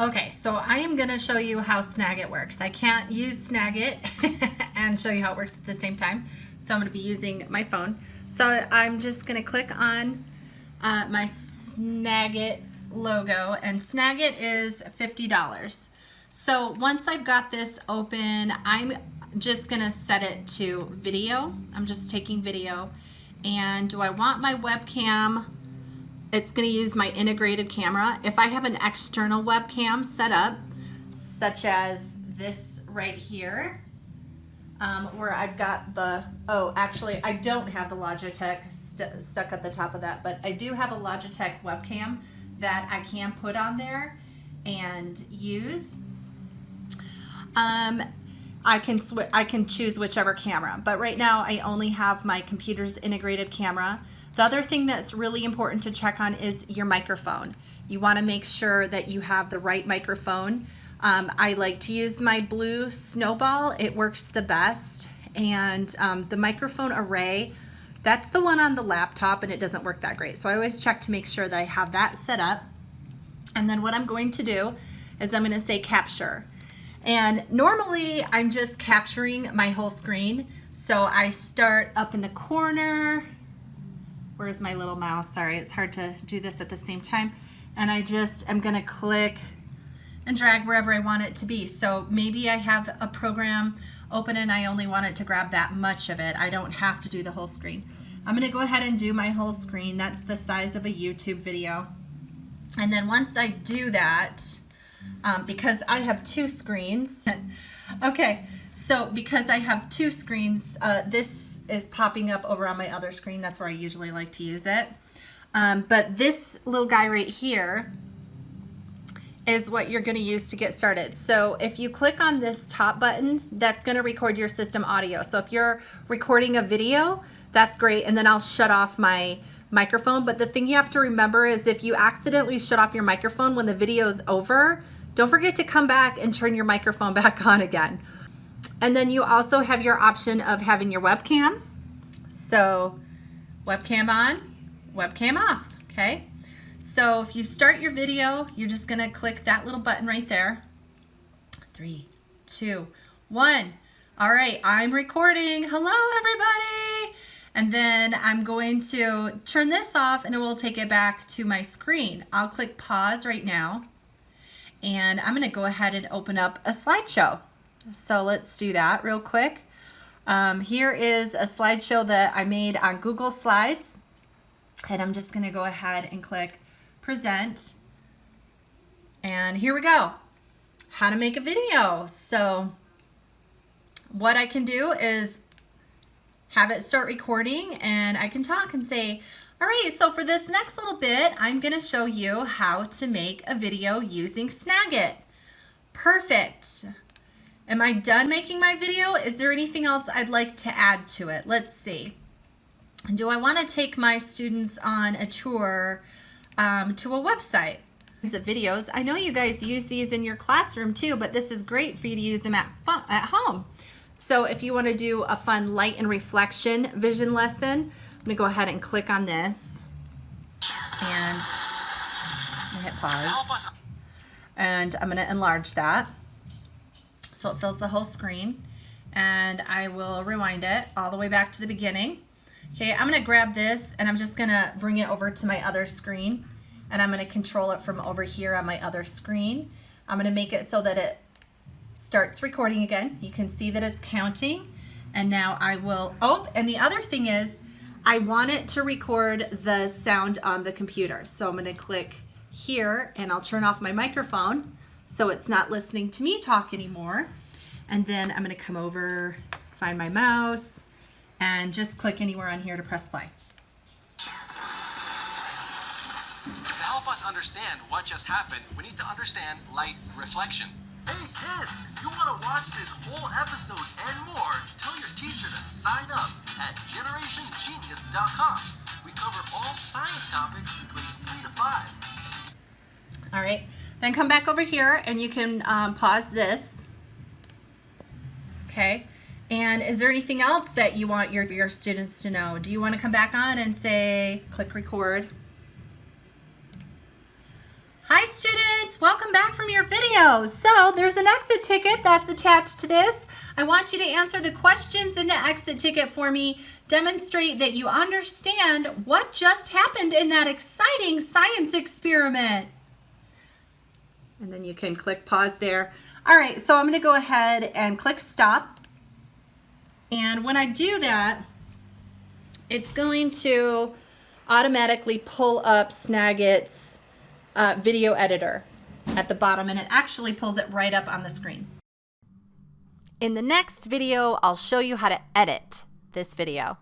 Okay, so I am going to show you how Snagit works. I can't use Snagit and show you how it works at the same time, so I'm going to be using my phone. So I'm just going to click on my Snagit logo, and Snagit is $50. So once I've got this open, I'm just going to set it to video. I'm just taking video. And do I want my webcam? It's going to use my integrated camera. If I have an external webcam set up, such as this right here, where I've got the, actually I don't have the Logitech stuck at the top of that, but I do have a Logitech webcam that I can put on there and use. I can choose whichever camera, but right now I only have my computer's integrated camera. The other thing that's really important to check on is your microphone. You want to make sure that you have the right microphone. I like to use my blue Snowball. It works the best. And the microphone array, that's the one on the laptop, and it doesn't work that great. So I always check to make sure that I have that set up. And then what I'm going to do is I'm going to say capture. And normally I'm just capturing my whole screen. So I start up in the corner. Where's my little mouse? Sorry, it's hard to do this at the same time. And I'm gonna click and drag wherever I want it to be. So maybe I have a program open and I only want it to grab that much of it. I don't have to do the whole screen. I'm gonna go ahead and do my whole screen. That's the size of a YouTube video. And then once I do that, because I have two screens, okay, so because I have two screens, this is popping up over on my other screen. That's where I usually like to use it. But this little guy right here is what you're going to use to get started. So if you click on this top button, that's going to record your system audio. So if you're recording a video, that's great. And then I'll shut off my microphone. But the thing you have to remember is if you accidentally shut off your microphone when the video is over, don't forget to come back and turn your microphone back on again. And then you also have your option of having your webcam. So webcam on, webcam off, okay? So if you start your video, you're just gonna click that little button right there. 3, 2, 1. All right, I'm recording. Hello, everybody. And then I'm going to turn this off and it will take it back to my screen. I'll click pause right now. And I'm gonna go ahead and open up a slideshow. So let's do that real quick. Here is a slideshow that I made on Google Slides. And I'm just going to go ahead and click present. And here we go. How to make a video. So what I can do is have it start recording and I can talk and say, all right, so for this next little bit, I'm going to show you how to make a video using Snagit. Perfect. Am I done making my video? Is there anything else I'd like to add to it? Let's see. Do I want to take my students on a tour to a website? Of videos. I know you guys use these in your classroom too, but this is great for you to use them at home. So if you want to do a fun light and reflection vision lesson, I'm going to go ahead and click on this and hit pause. And I'm going to enlarge that so it fills the whole screen, and I will rewind it all the way back to the beginning. Okay, I'm gonna grab this and I'm just gonna bring it over to my other screen, and I'm gonna control it from over here on my other screen. I'm gonna make it so that it starts recording again. You can see that it's counting, and now I will, and the other thing is I want it to record the sound on the computer. So I'm gonna click here and I'll turn off my microphone so it's not listening to me talk anymore. And then I'm gonna come over, find my mouse, and just click anywhere on here to press play. To help us understand what just happened, we need to understand light reflection. Hey kids, if you want to watch this whole episode and more, tell your teacher to sign up at GenerationGenius.com. We cover all science topics in grades 3 to 5. All right, then come back over here and you can pause this. Okay, and is there anything else that you want your students to know? Do you want to come back on and say, click record? Hi students, welcome back from your video. video. So there's an exit ticket that's attached to this. I want you to answer the questions in the exit ticket for me. Demonstrate that you understand what just happened in that exciting science experiment. And then you can click pause there. All right, so I'm going to go ahead and click stop. And when I do that, it's going to automatically pull up Snagit's video editor at the bottom, and it actually pulls it right up on the screen. In the next video, I'll show you how to edit this video.